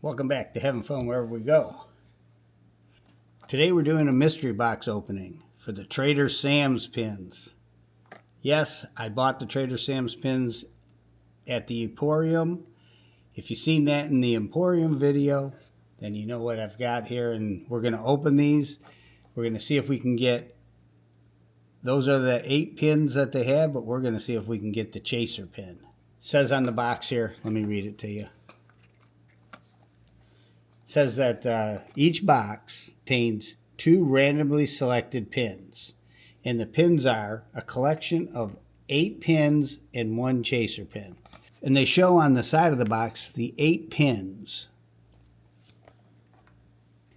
Welcome back to Having Fun Wherever We Go. Today we're doing a mystery box opening for the Trader Sam's pins. Yes, I bought the Trader Sam's pins at the Emporium. If you've seen that in the Emporium video, then you know what I've got here, and we're going to open these. We're going to see if we can get, those are the 8 pins that they have, but we're going to see if we can get the chaser pin. It says on the box here, let me read it to you. Says that each box contains 2 randomly selected pins, and the pins are a collection of 8 pins and 1 chaser pin. And they show on the side of the box the 8 pins.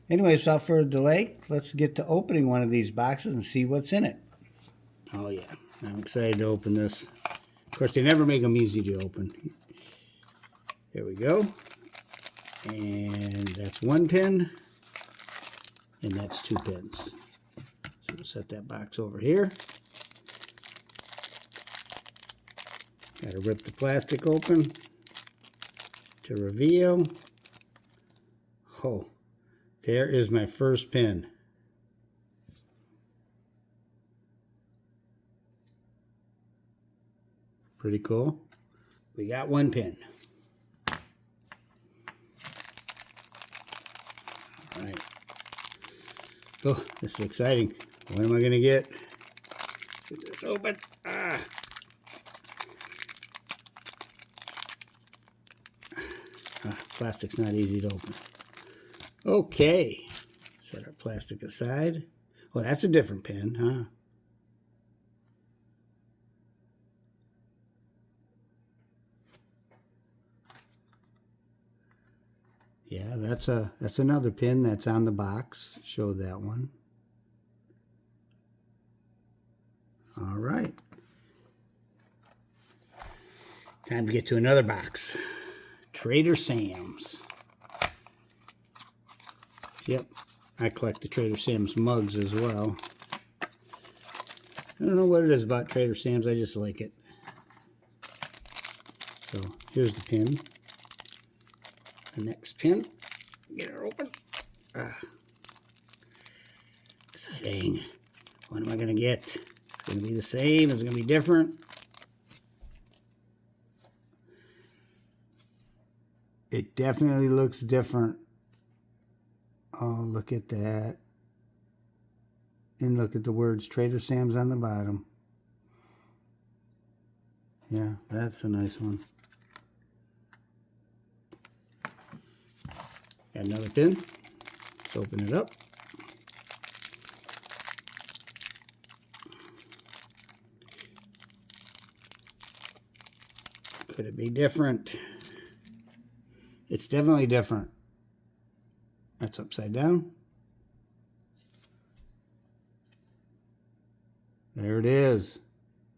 Anyways, without further delay, let's get to opening one of these boxes and see what's in it. Oh yeah, I'm excited to open this. Of course, they never make them easy to open. There we go. And that's 1 pin, and that's 2 pins. So we'll set that box over here. Got to rip the plastic open to reveal. Oh, there is my first pin. Pretty cool. We got 1 pin. All right. Oh, this is exciting. What am I going to get? Get this open. Plastic's not easy to open. Okay. Set our plastic aside. Well, that's a different pin, huh? Yeah, that's another pin that's on the box. Show that one. All right. Time to get to another box. Trader Sam's. Yep, I collect the Trader Sam's mugs as well. I don't know what it is about Trader Sam's, I just like it. So here's the pin. The next pin. Get her open. Exciting. What am I going to get? It's going to be the same. It's going to be different. It definitely looks different. Oh, look at that. And look at the words Trader Sam's on the bottom. Yeah, that's a nice one. Got another pin. Let's open it up. Could it be different? It's definitely different. That's upside down. There it is.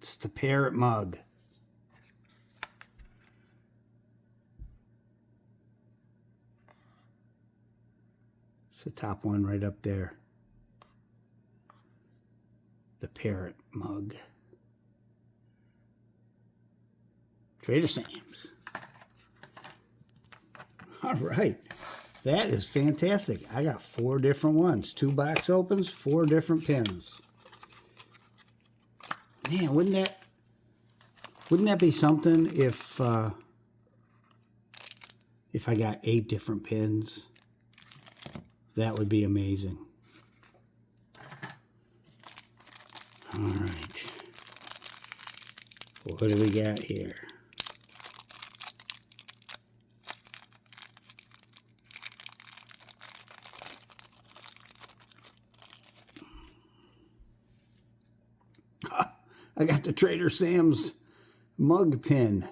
It's the parrot mug. It's the top one right up there. The parrot mug. Trader Sam's. All right. That is fantastic. I got 4 different ones. 2 box opens, 4 different pins. Man, wouldn't that be something if I got 8 different pins? That would be amazing. All right. What do we got here? I got the Trader Sam's mug pin.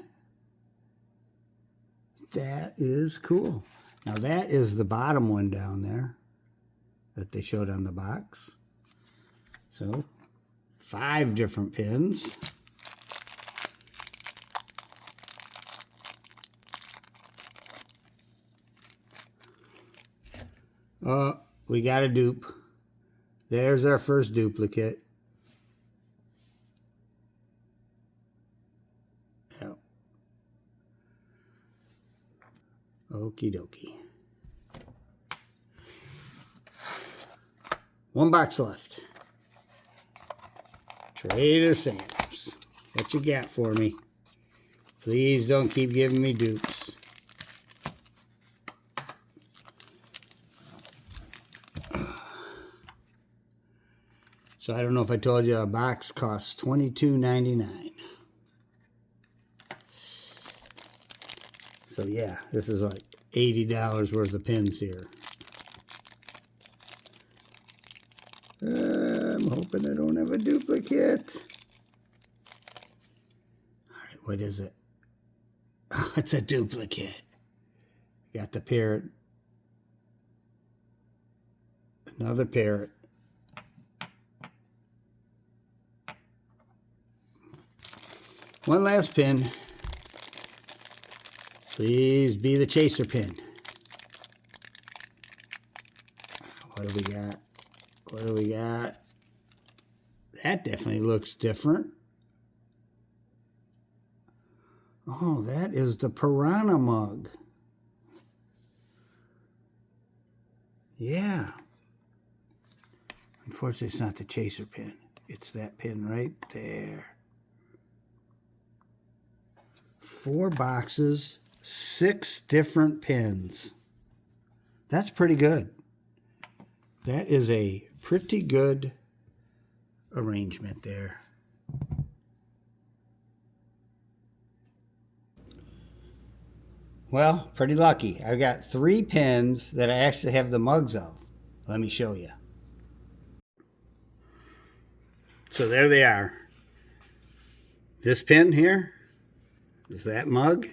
That is cool. Now that is the bottom one down there that they showed on the box. So 5 different pins. We got a dupe. There's our first duplicate. Yep. Okie dokie. One box left. Trader Sam's. What you got for me? Please don't keep giving me dupes. So I don't know if I told you a box costs $22.99. So yeah, this is like $80 worth of pins here. I'm hoping I don't have a duplicate. All right, what is it? Oh, it's a duplicate. Got the parrot. Another parrot. One last pin. Please be the chaser pin. What do we got? What do we got? That definitely looks different. Oh, that is the piranha mug. Yeah. Unfortunately, it's not the chaser pin. It's that pin right there. 4 boxes, 6 different pins. That's pretty good. That is a pretty good arrangement there. Well, pretty lucky. I've got 3 pins that I actually have the mugs of. Let me show you. So there they are. This pin here is that mug.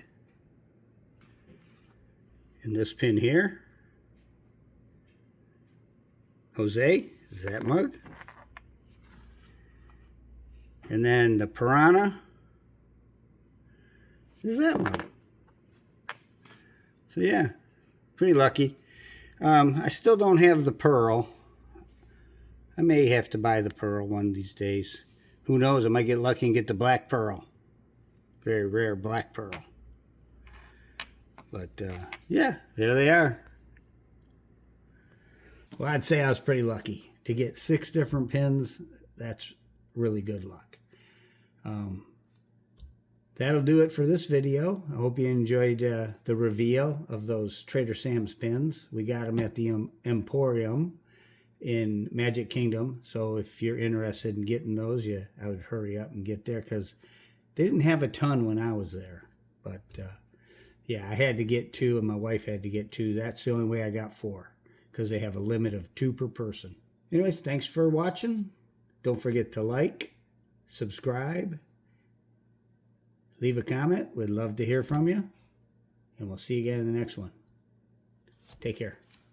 And this pin here, Jose, is that mug. And then the piranha is that mug. So yeah, pretty lucky. I still don't have the pearl. I may have to buy the pearl one of these days. Who knows, I might get lucky and get the black pearl. Very rare black pearl. But yeah, there they are. Well, I'd say I was pretty lucky. To get 6 different pins, that's really good luck. That'll do it for this video. I hope you enjoyed the reveal of those Trader Sam's pins. We got them at the Emporium in Magic Kingdom. So if you're interested in getting those, I would hurry up and get there because they didn't have a ton when I was there. But yeah, I had to get 2 and my wife had to get 2. That's the only way I got 4 because they have a limit of 2 per person. Anyways, thanks for watching. Don't forget to like, subscribe, leave a comment. We'd love to hear from you. And we'll see you again in the next one. Take care.